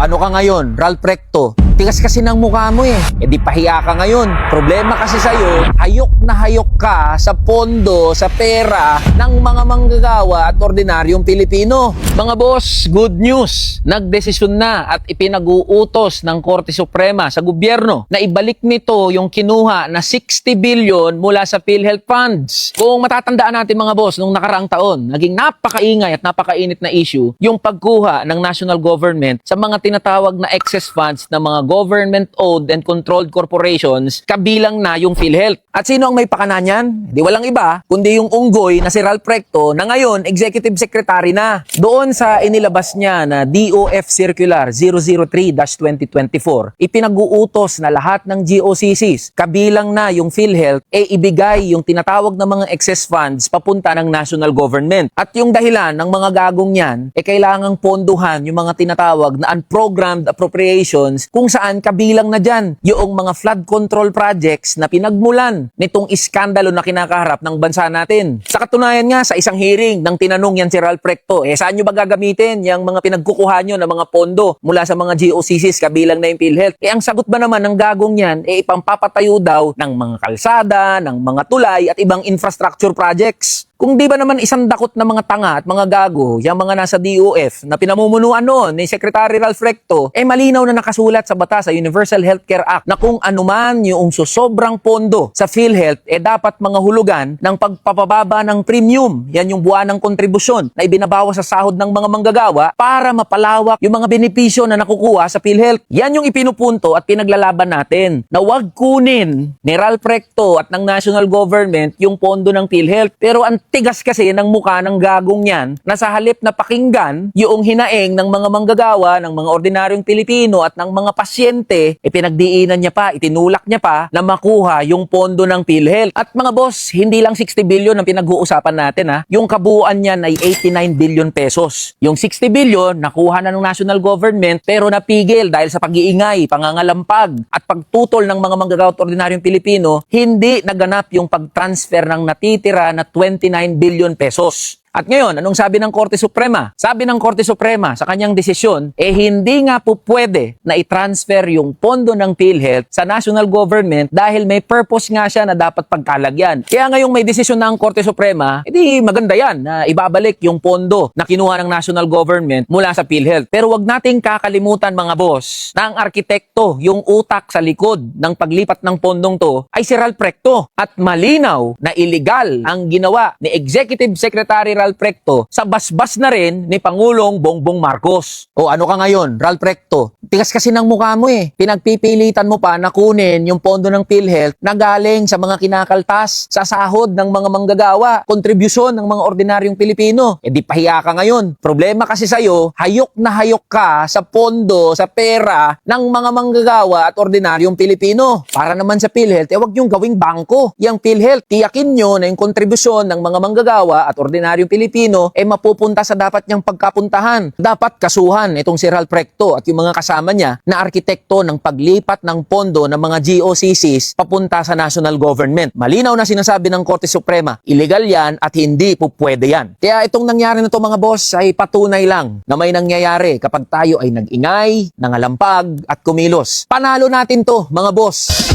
ano ka ngayon, Ralph Recto? Tigas kasi ng mukha mo eh. E di pahiya ka ngayon. Problema kasi sa'yo, hayok na hayok ka sa pondo, sa pera ng mga manggagawa at ordinaryong Pilipino. Mga boss, good news. Nagdesisyon na at ipinag-uutos ng Korte Suprema sa gobyerno na ibalik nito yung kinuha na 60 billion mula sa PhilHealth funds. Kung matatandaan natin mga boss, nung nakaraang taon, naging napakaingay at napakainit na issue yung pagkuha ng national government sa mga tinatawag na excess funds ng mga government-owned and controlled corporations, kabilang na yung PhilHealth. At sino ang may pakana niyan? Di walang iba, kundi yung unggoy na si Ralph Recto na ngayon Executive Secretary na. Doon sa inilabas niya na DOF Circular 003-2024, ipinag-uutos na lahat ng GOCCs, kabilang na yung PhilHealth, ibigay yung tinatawag na mga excess funds papunta ng national government. At yung dahilan ng mga gagong yan, kailangang ponduhan yung mga tinatawag na unprogrammed appropriations kung saan kabilang na dyan yung mga flood control projects na pinagmulan nitong iskandalo na kinakaharap ng bansa natin. Sa katunayan nga, sa isang hearing nang tinanong yan si Ralph Recto, saan nyo ba gagamitin yung mga pinagkukuha nyo ng mga pondo mula sa mga GOCCs kabilang na yung PhilHealth? Ang sagot ba naman ng gagong yan, ipampapatayo daw ng mga kalsada, ng mga tulay at ibang infrastructure projects. Kung di ba naman isang dakot na mga tanga at mga gago, yung mga nasa DOF na pinamumunuan noon ni Secretary Ralph Recto, malinaw na nakasulat sa batas sa Universal Healthcare Act na kung anuman yung sobrang pondo sa PhilHealth, dapat mga hulugan ng pagpapababa ng premium. Yan yung buwanang kontribusyon na ibinabawas sa sahod ng mga manggagawa para mapalawak yung mga benepisyo na nakukuha sa PhilHealth. Yan yung ipinupunto at pinaglalaban natin na wag kunin ni Ralph Recto at ng national government yung pondo ng PhilHealth. Pero ang tigas kasi ng mukha ng gagong yan na sa halip na pakinggan yung hinaing ng mga manggagawa, ng mga ordinaryong Pilipino at ng mga pasyente, pinagdiinan niya pa, itinulak niya pa na makuha yung pondo ng PhilHealth. At mga boss, hindi lang 60 billion ang pinag-uusapan natin ha. Yung kabuuan niyan ay 89 billion pesos. Yung 60 billion nakuha na ng national government pero napigil dahil sa pag-iingay, pangangalampag at pagtutol ng mga manggagawa at ordinaryong Pilipino, hindi naganap yung pag-transfer ng natitira na 29 billion pesos. At ngayon, anong sabi ng Korte Suprema? Sabi ng Korte Suprema sa kanyang desisyon, hindi nga po pwede na i-transfer yung pondo ng PhilHealth sa national government dahil may purpose nga siya na dapat pagkalagyan. Kaya ngayong may desisyon ng Korte Suprema, maganda yan na ibabalik yung pondo na kinuha ng national government mula sa PhilHealth. Pero wag nating kakalimutan mga boss na ang arkitekto, yung utak sa likod ng paglipat ng pondong to ay si Ralph Recto. At malinaw na illegal ang ginawa ni Executive Secretary Ralph Recto sa basbas na rin ni Pangulong Bongbong Marcos. O ano ka ngayon, Ralph Recto? Tigas kasi ng mukha mo Pinagpipilitan mo pa na kunin yung pondo ng PhilHealth na galing sa mga kinakaltas, sa sahod ng mga manggagawa, kontribusyon ng mga ordinaryong Pilipino. Di pahiya ka ngayon. Problema kasi sa'yo, hayok na hayok ka sa pondo, sa pera ng mga manggagawa at ordinaryong Pilipino. Para naman sa PhilHealth, wag yung gawing bangko. Yung PhilHealth, tiyakin nyo na yung kontribusyon ng mga manggagawa at ordinaryong Pilipino mapupunta sa dapat niyang pagkapuntahan. Dapat kasuhan itong si Ralph Recto at yung mga kasama niya na arkitekto ng paglipat ng pondo ng mga GOCCs papunta sa national government. Malinaw na sinasabi ng Korte Suprema, illegal yan at hindi po pwede yan. Kaya itong nangyari na to mga boss ay patunay lang na may nangyayari kapag tayo ay nag-ingay, nangalampag at kumilos. Panalo natin to mga boss.